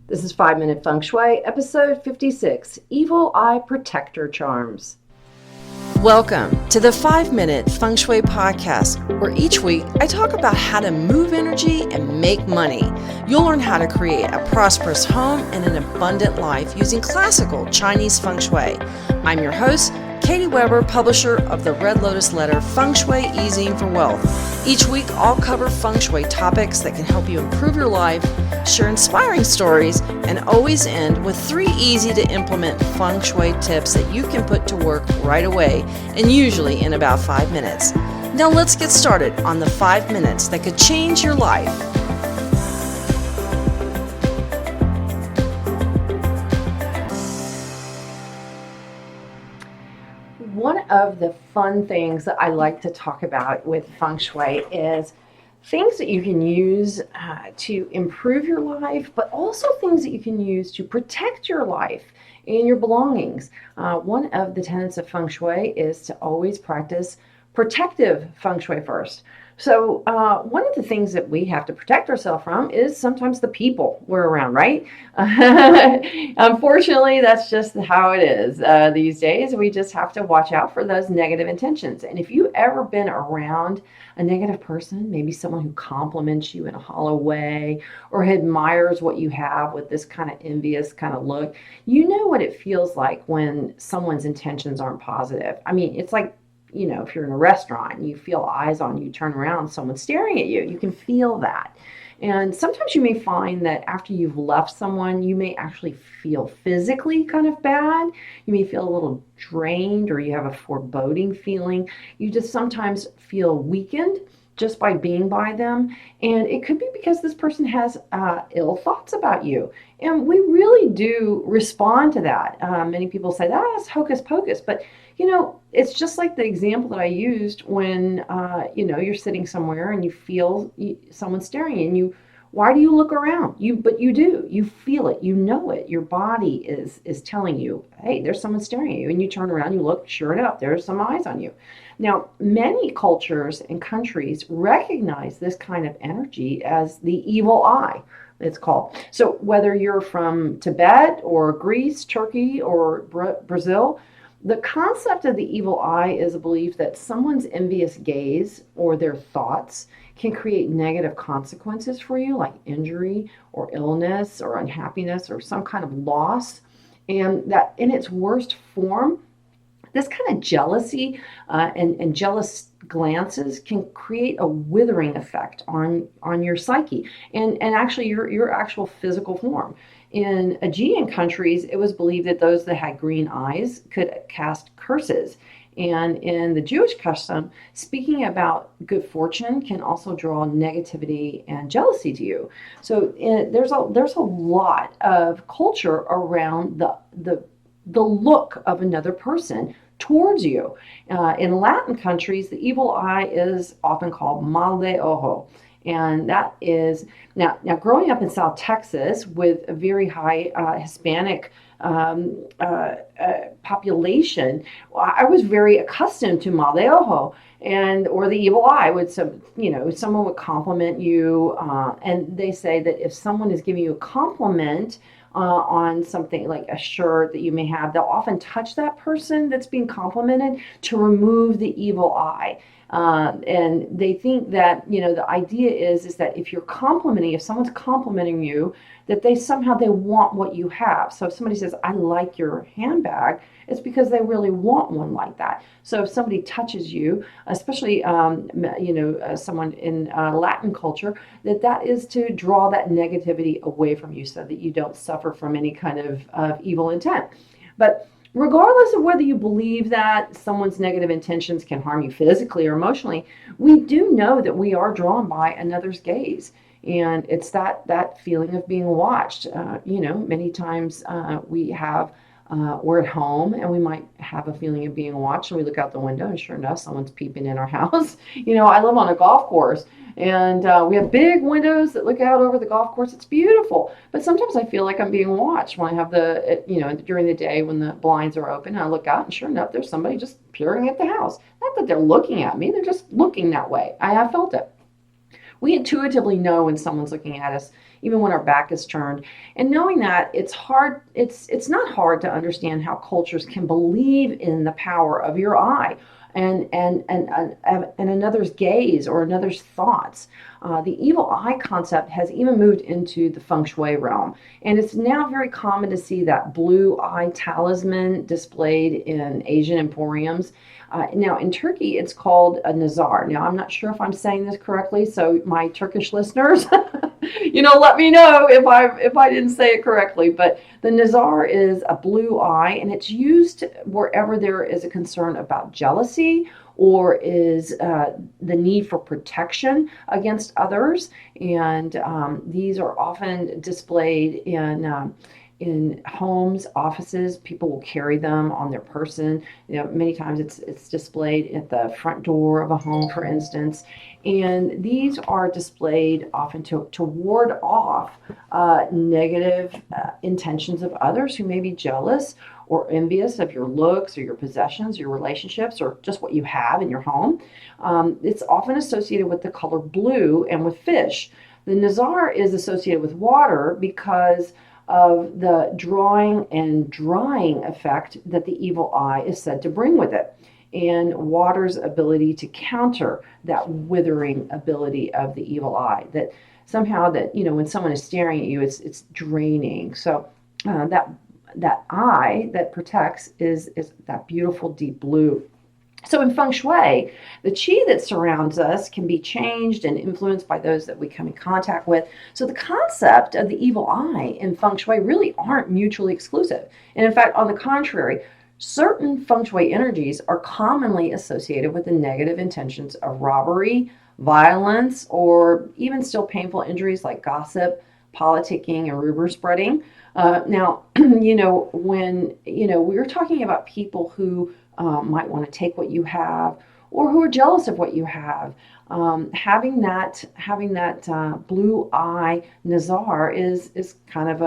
This is 5 Minute Feng Shui, episode 56, Evil Eye Protector Charms. Welcome to the 5 Minute Feng Shui podcast, where each week I talk about how to move energy and make money. You'll learn how to create a prosperous home and an abundant life using classical Chinese Feng Shui. I'm your host, Katie Weber, publisher of the Red Lotus Letter, Feng Shui Easing for Wealth. Each week, I'll cover Feng Shui topics that can help you improve your life, share inspiring stories, and always end with 3 easy-to-implement Feng Shui tips that you can put to work right away, and usually in about 5 minutes. Now let's get started on the 5 minutes that could change your life. One of the fun things that I like to talk about with Feng Shui is things that you can use to improve your life, but also things that you can use to protect your life and your belongings. One of the tenets of Feng Shui is to always practice protective Feng Shui first. So one of the things that we have to protect ourselves from is sometimes the people we're around, right? Unfortunately, that's just how it is these days. We just have to watch out for those negative intentions. And if you've ever been around a negative person, maybe someone who compliments you in a hollow way or admires what you have with this kind of envious kind of look, you know what it feels like when someone's intentions aren't positive. I mean, it's like, if you're in a restaurant and you feel eyes on you, turn around, someone's staring at you. You can feel that. And sometimes you may find that after you've left someone, you may actually feel physically kind of bad. You may feel a little drained, or you have a foreboding feeling. You just sometimes feel weakened just by being by them. And it could be because this person has ill thoughts about you. And we really do respond to that. Many people say, that's hocus pocus. But it's just like the example that I used when, you're sitting somewhere and you feel someone staring at you. Why do you look around? But you do. You feel it. You know it. Your body is telling you, hey, there's someone staring at you. And you turn around, you look, sure enough, there's some eyes on you. Now, many cultures and countries recognize this kind of energy as the evil eye, it's called. So whether you're from Tibet or Greece, Turkey, or Brazil, the concept of the evil eye is a belief that someone's envious gaze or their thoughts can create negative consequences for you, like injury or illness or unhappiness or some kind of loss. And that in its worst form, this kind of jealousy and jealous glances can create a withering effect on your psyche and actually your actual physical form. In Aegean countries, it was believed that those that had green eyes could cast curses. And in the Jewish custom, speaking about good fortune can also draw negativity and jealousy to you. So there's a lot of culture around the look of another person towards you. In Latin countries, the evil eye is often called mal de ojo. And that is, now growing up in South Texas with a very high Hispanic population, I was very accustomed to mal de ojo, or the evil eye. Someone would compliment you, and they say that if someone is giving you a compliment on something like a shirt that you may have, they'll often touch that person that's being complimented to remove the evil eye. And they think that, the idea is that if someone's complimenting you, that they want what you have. So if somebody says, I like your handbag, it's because they really want one like that. So if somebody touches you, especially, someone in Latin culture, that is to draw that negativity away from you so that you don't suffer from any kind of evil intent. But regardless of whether you believe that someone's negative intentions can harm you physically or emotionally, we do know that we are drawn by another's gaze. And it's that feeling of being watched. Many times we're at home and we might have a feeling of being watched, and we look out the window and sure enough, someone's peeping in our house. I live on a golf course, and we have big windows that look out over the golf course. It's beautiful, but sometimes I feel like I'm being watched when I have during the day when the blinds are open, and I look out and sure enough, there's somebody just peering at the house. Not that they're looking at me, they're just looking that way. I have felt it. we intuitively know when someone's looking at us, even when our back is turned. And knowing that, it's not hard to understand how cultures can believe in the power of your eye and another's gaze or another's thoughts. The evil eye concept has even moved into the feng shui realm, and it's now very common to see that blue eye talisman displayed in Asian emporiums. Now, in Turkey, it's called a nazar. Now, I'm not sure if I'm saying this correctly, so my Turkish listeners, let me know if I didn't say it correctly. But the nazar is a blue eye, and it's used wherever there is a concern about jealousy or is the need for protection against others. And these are often displayed in homes, offices. People will carry them on their person. Many times it's displayed at the front door of a home, for instance. And these are displayed often to ward off negative intentions of others who may be jealous or envious of your looks or your possessions, your relationships, or just what you have in your home. It's often associated with the color blue and with fish. The nazar is associated with water because of the drawing and drying effect that the evil eye is said to bring with it, and water's ability to counter that withering ability of the evil eye. That somehow when someone is staring at you, it's draining. So that eye that protects is that beautiful deep blue. So in feng shui, the qi that surrounds us can be changed and influenced by those that we come in contact with. So the concept of the evil eye in feng shui really aren't mutually exclusive. And in fact, on the contrary, certain feng shui energies are commonly associated with the negative intentions of robbery, violence, or even still painful injuries like gossip, politicking, and rumor spreading. Now, when we're talking about people who might want to take what you have, or who are jealous of what you have. Having that blue eye nazar is kind of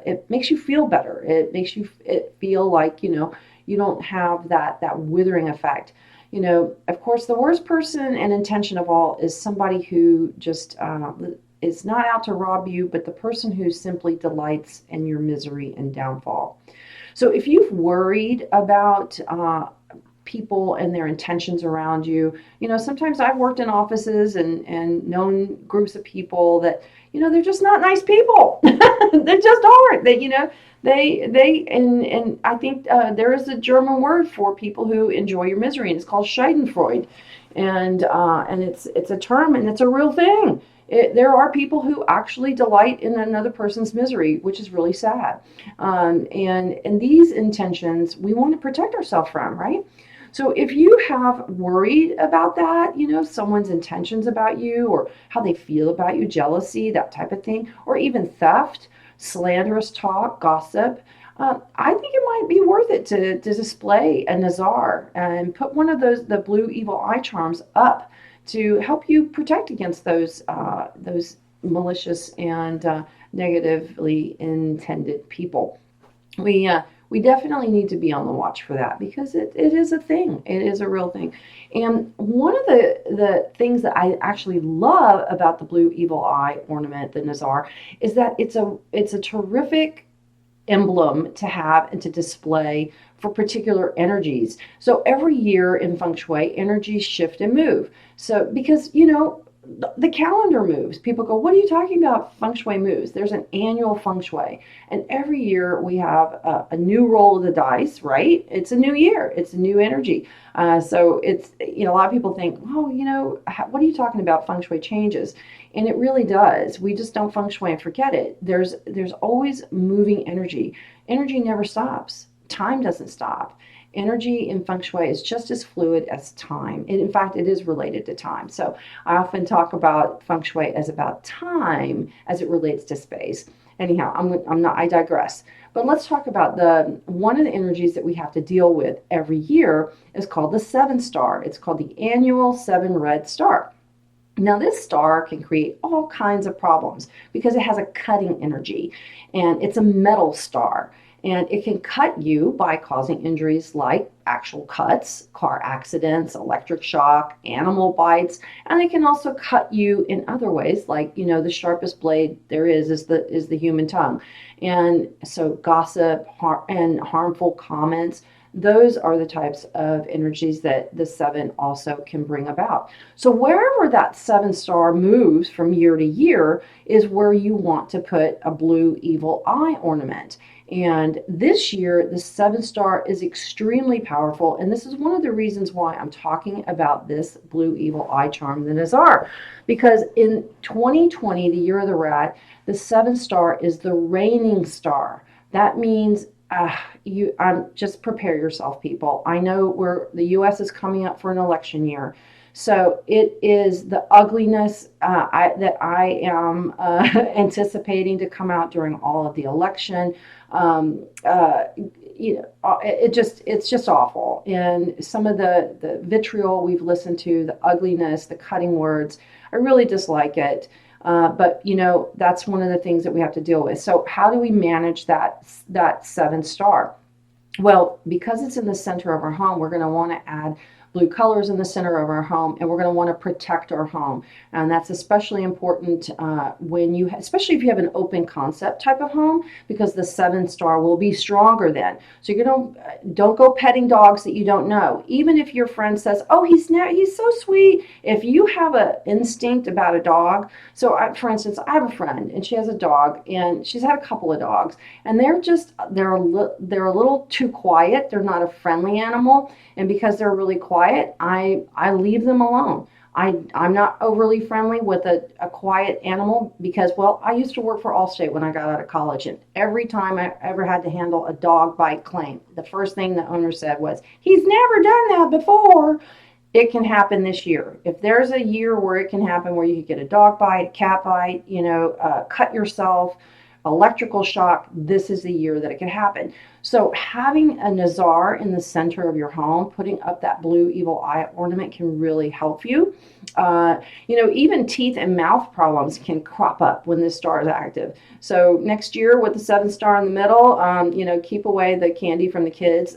it makes you feel better. It makes you feel like you don't have that withering effect. Of course, the worst person and intention of all is somebody who just is not out to rob you, but the person who simply delights in your misery and downfall. So if you've worried about people and their intentions around you, sometimes I've worked in offices and known groups of people that, they're just not nice people. They just aren't. And I think there is a German word for people who enjoy your misery, and it's called Schadenfreude. And it's a term, and it's a real thing. There are people who actually delight in another person's misery, which is really sad. And these intentions we want to protect ourselves from, right? So if you have worried about that, someone's intentions about you or how they feel about you, jealousy, that type of thing, or even theft, slanderous talk, gossip, I think it might be worth it to display a nazar and put one of the blue evil eye charms up to help you protect against those malicious and negatively intended people. We definitely need to be on the watch for that because it is a thing. It is a real thing. And one of the things that I actually love about the blue evil eye ornament, the nazar, is that it's a terrific emblem to have and to display for particular energies. So every year in feng shui, energies shift and move. So because the calendar moves. People go, what are you talking about? Feng shui moves. There's an annual feng shui. And every year we have a new roll of the dice, right? It's a new year. It's a new energy. So it's, a lot of people think, oh, what are you talking about? Feng shui changes. And it really does. We just don't feng shui and forget it. There's always moving energy. Energy never stops. Time doesn't stop. Energy in feng shui is just as fluid as time. And in fact, it is related to time. So I often talk about feng shui as about time as it relates to space. Anyhow, I digress. But let's talk about one of the energies that we have to deal with every year is called the 7 star. It's called the annual 7 red star. Now, this star can create all kinds of problems because it has a cutting energy, and it's a metal star. And it can cut you by causing injuries like actual cuts, car accidents, electric shock, animal bites, and it can also cut you in other ways, like, the sharpest blade there is the human tongue. And so gossip and harmful comments, those are the types of energies that the seven also can bring about. So wherever that seven star moves from year to year is where you want to put a blue evil eye ornament. And this year, the seven star is extremely powerful. And this is one of the reasons why I'm talking about this blue evil eye charm, the Nazar. Because in 2020, the year of the rat, the seven star is the reigning star. That means just prepare yourself, people. I know the U.S. is coming up for an election year. So it is the ugliness that I am anticipating to come out during all of the election. It's just awful. And some of the vitriol we've listened to, the ugliness, the cutting words, I really dislike it. But that's one of the things that we have to deal with. So how do we manage that seven star? Well, because it's in the center of our home, we're going to want to add blue colors in the center of our home, and we're going to want to protect our home. And that's especially important especially if you have an open concept type of home, because the seven star will be stronger then. So don't go petting dogs that you don't know. Even if your friend says, "Oh, he's so sweet," if you have an instinct about a dog. So, for instance, I have a friend, and she has a dog, and she's had a couple of dogs, and they're a little too quiet. They're not a friendly animal, and because they're really quiet, I leave them alone. I'm not overly friendly with a quiet animal because, well, I used to work for Allstate when I got out of college, and every time I ever had to handle a dog bite claim, the first thing the owner said was, "He's never done that before." It can happen this year. If there's a year where it can happen, where you could get a dog bite, a cat bite, cut yourself, electrical shock, this is the year that it can happen. So having a Nazar in the center of your home, putting up that blue evil eye ornament can really help you. Even teeth and mouth problems can crop up when this star is active. So next year with the seven star in the middle, keep away the candy from the kids,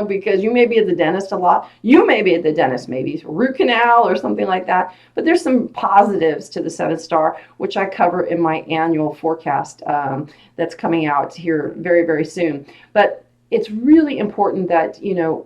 because you may be at the dentist a lot. You may be at the dentist, maybe root canal or something like that. But there's some positives to the seven star, which I cover in my annual forecast that's coming out here very, very soon. But it's really important that, you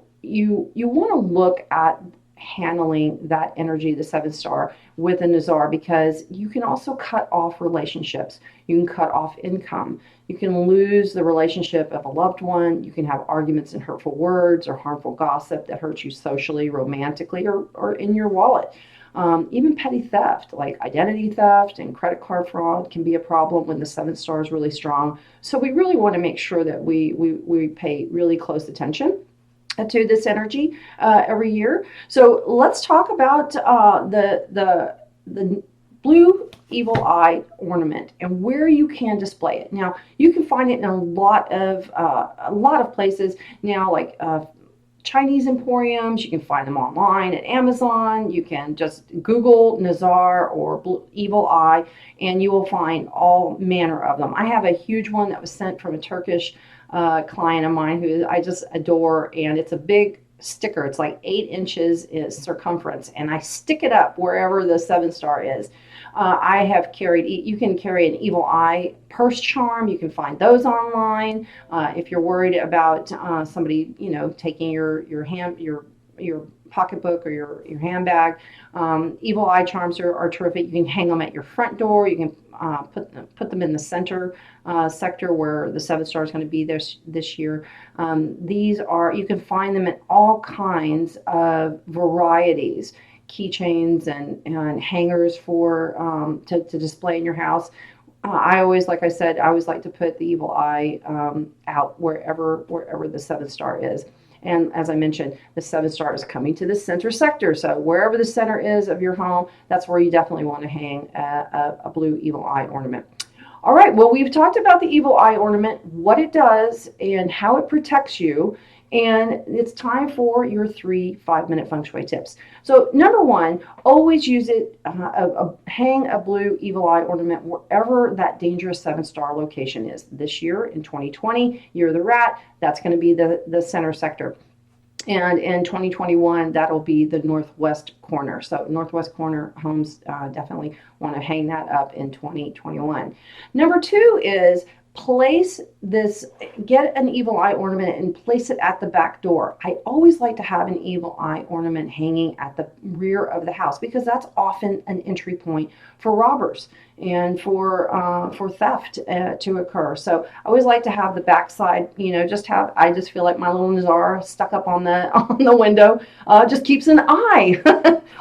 want to look at handling that energy, the seven star, with a Nazar, because you can also cut off relationships. You can cut off income. You can lose the relationship of a loved one. You can have arguments and hurtful words or harmful gossip that hurts you socially, romantically, or in your wallet. Even petty theft, like identity theft and credit card fraud, can be a problem when the seven star is really strong. So we really want to make sure that we pay really close attention to this energy every year. So let's talk about the blue evil eye ornament and where you can display it. Now, you can find it in a lot of places now, like Chinese emporiums. You can find them online at Amazon. You can just Google Nazar or evil eye, and you will find all manner of them. I have a huge one that was sent from a Turkish client of mine who I just adore, and it's a big sticker. It's like 8 inches in circumference, and I stick it up wherever the seven star is. I have you can carry an evil eye purse charm. You can find those online. If you're worried about somebody, taking your pocketbook or your handbag, evil eye charms are terrific. You can hang them at your front door. You can put them in the center sector where the seven star is going to be this year. You can find them in all kinds of varieties. Keychains and hangers for to display in your house. I always like to put the evil eye out wherever the seven star is. And as I mentioned, the seven star is coming to the center sector. So wherever the center is of your home, that's where you definitely want to hang a blue evil eye ornament. All right, well, we've talked about the evil eye ornament, what it does, and how it protects you. And it's time for your 3 5-minute feng shui tips. So, number one, always use it, hang a blue evil eye ornament wherever that dangerous 7-star location is. This year in 2020, year of the rat, that's going to be the center sector. And in 2021, that'll be the northwest corner. So northwest corner homes definitely want to hang that up in 2021. Number two is get an evil eye ornament and place it at the back door. I always like to have an evil eye ornament hanging at the rear of the house because that's often an entry point for robbers and for theft to occur. So I always like to have the backside, I just feel like my little Nazar stuck up on the window, just keeps an eye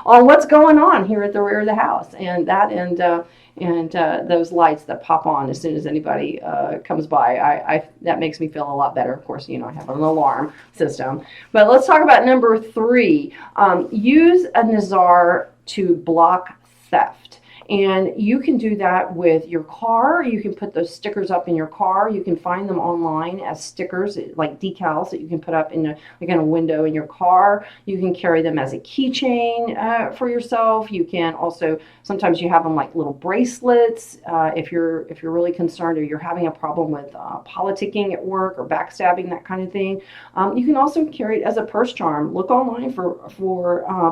on what's going on here at the rear of the house, and those lights that pop on as soon as anybody comes by. That makes me feel a lot better. Of course, I have an alarm system. But let's talk about number three. Use a Nazar to block theft. And you can do that with your car. You can put those stickers up in your car. You can find them online as stickers, like decals that you can put up in a window in your car. You can carry them as a keychain for yourself. You can also, sometimes you have them like little bracelets if you're really concerned or you're having a problem with politicking at work or backstabbing, that kind of thing. You can also carry it as a purse charm. Look online for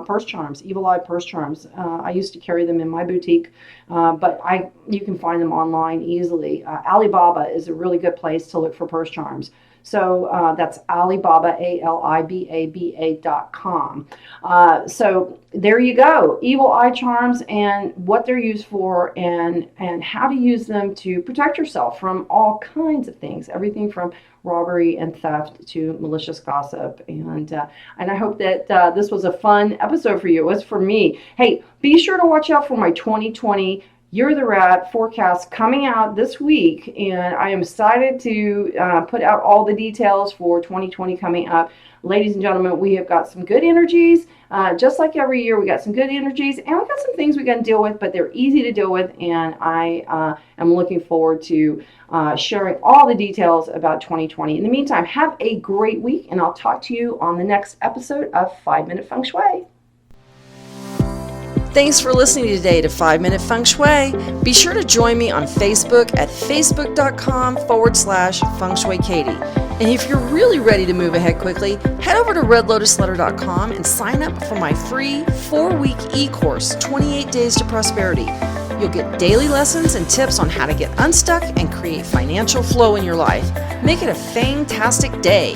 purse charms, evil eye purse charms. I used to carry them in my boutique. But you can find them online easily. Alibaba is a really good place to look for purse charms. So that's Alibaba, ALIBABA.com. So there you go. Evil eye charms and what they're used for and how to use them to protect yourself from all kinds of things. Everything from robbery and theft to malicious gossip. And I hope that this was a fun episode for you. It was for me. Hey, be sure to watch out for my 2020 Year of the Rat forecast coming out this week, and I am excited to put out all the details for 2020 coming up. Ladies and gentlemen, we have got some good energies. Just like every year, we got some good energies, and we got some things we got to deal with, but they're easy to deal with, and I am looking forward to sharing all the details about 2020. In the meantime, have a great week, and I'll talk to you on the next episode of 5 Minute Feng Shui. Thanks for listening today to 5 Minute Feng Shui. Be sure to join me on Facebook at facebook.com/Feng Shui Katie. And if you're really ready to move ahead quickly, head over to redlotusletter.com and sign up for my free 4-week e-course, 28 Days to Prosperity. You'll get daily lessons and tips on how to get unstuck and create financial flow in your life. Make it a fantastic day.